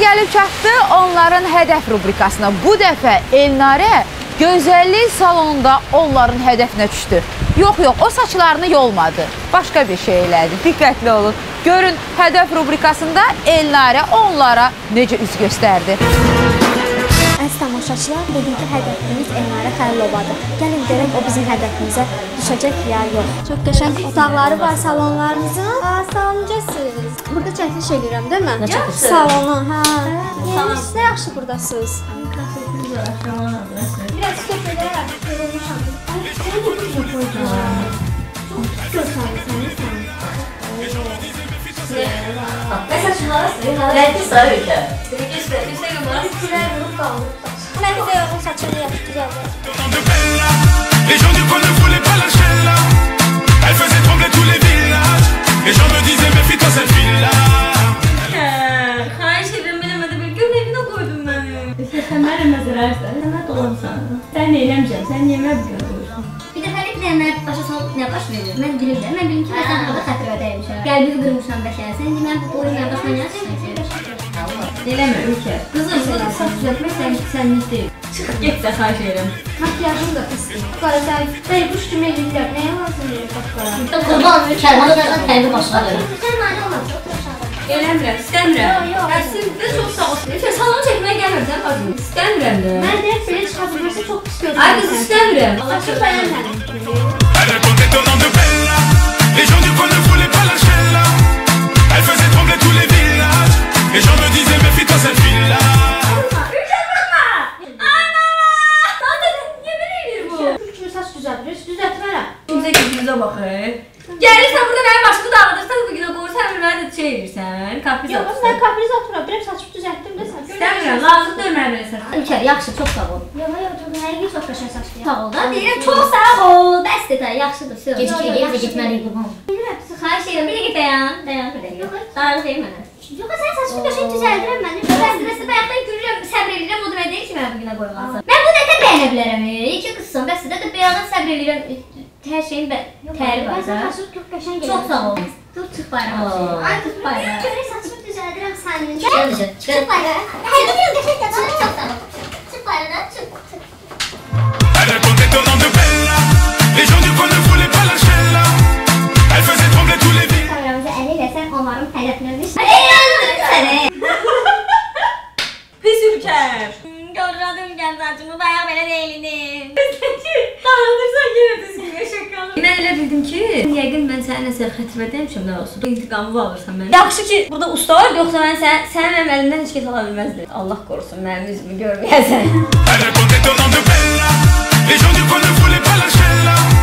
gəlib çatdı onların hədəf rubrikasına. Bu dəfə Elnarə gözəllik salonunda onların hədəfinə düşdü. Yox, o saçlarını yolmadı. Başqa bir şey elədi. Diqqətli olun. Görün, hədəf rubrikasında Elnarə onlara necə üz göstərdi. Əziz tamaşaçılar, bugünkü hədəfimiz Elnarə Xəlilovadır. Gəlin görək o bizim hədəfimizə düşəcək ya yox. Çox qəşəng otaqları var salonlarımızın. Salonacaqsınız. Burada çəkiliş edirəm, deyil mi? Nə çəkiliş? Salonu, hə. Nə yaxşı buradasınız. Biraz stop edərək yorulmuşam. Səni də bir qoyacağım. Çox görsənli Ne saçmalar? Renkli sarı ülke. Mən də onun saçını yapışdıracağım. Les gens du coin ne voulaient pas lâcher là. Elle faisait trembler tous les villages. Les gens me disaient méfie-toi cette fille-là. Xahiş edirəm, biləmədə bir gün evinə qoydum məni. Sən mənə məzərərsən, sən mən dolansan. Sən neyləmişəm, sən niyə mənə bir gün qoyursan? Bir dəfəlik bir mənə başa salıb nə baş verir? Mən bilirəm, mən bilim ki, mən burada xətrə dəymişəm. Qəlbimi qırmışam bəlkə. Sən deməm bu oyun mən başına gəlsin. Eləmə Ülkə. Qızım, burada saç düzəltmək sənlik deyil. Çıx, get də xahiş edirəm. Makyajım da pisdir. Qara sən quş kimi eləyirlər. Nəyə lazım verir qapqara? Qurban Ülkə, makyajdan tərbi başladır. Sən mənə olmaz. Eləmirəm, istəmirəm. Əslində də çox sağ olsun. Ülkə, salonu çəkməyə gəlmirsən, bacım. İstəmirəm də. Mən deyək, belə çıxartılırsa çox pis görürəm. Ay qız, istəmirəm. Saçı bəyənmədim. Elle racontait ton nom de Bella. Les gens du coin ne voulaient pas lâcher là. Elle faisait trembler tous les villages. Les gens me disaient méfie-toi cette fille-là. Ülkə, vurma! Ana! Zaten niyə belə edir bu? Kül kimi saç düzəltiriz, düzəltmərəm. Kimsə gözünüzə baxır. Gəlirsən burada mənim başımı dağıdırsan, bu günə qoyursan, mənə də şey edirsən, kapriz Yox, atırsan. mən kapriz atıram, biləm saçımı düzəltdim də sən. İstəmirəm, lazım deyil mənə belə saç. Ülkər, yaxşı, çox sağ ol. Yox, həqiqi çox qəşəng saçlı. Sağ ol da, deyirəm, çox sağ ol. Bəsdir də, yaxşıdır, söz. Gecikə Gecikə getməliyik qurban. Bilirəm, Xahiş edirəm, bir dəqiqə dayan, bir dəqiqə. Darıq deyil mənə. yox, sən saçımı qəşəng düzəldirəm mən. Bəsdir, bayaqdan gülürəm, səbr edirəm, o demək deyil ki, mənə bu günə qoyulmasın. Mən bu dəfə bəyənə bilərəm, iki qızsan, bəsdir də, bayaqdan səbr edirəm, hər şeyin təri var da. Saçım çox qəşəng gəlir. Çox sağ ol. Dur, çıx bayrağa. Ay, çıx bayrağa. Görək saçımı düzəldirəm sənin. Çıx bayrağa. Həqiqi qəşəng gəlir. Çox sağ ol. Çıx bayrağa, çıx. Elle racontait ton nom de Bella. Les gens du coin ne voulaient pas lâcher là. Elle faisait trembler tous les villages. Kameramızı əli eləsən onların hədəfinə düş. Səni. Pis Ülkər. Görürəm gəl saçımı, bayaq belə deyildim. Dağıdırsan yenə düzgün şakalı. Mən elə bildim ki, yəqin mən sənə nəsə xətrə dəymişəm, nə olsun. İntiqamı alırsan mənim. Yaxşı ki, burada usta var, yoxsa mən sənin mənim əlimdən heç kəs ala bilməzdi. Allah qorusun, mənim üzümü görməyəsən. Elle racontait ton nom de Bella. Les gens du coin ne voulaient pas lâcher là.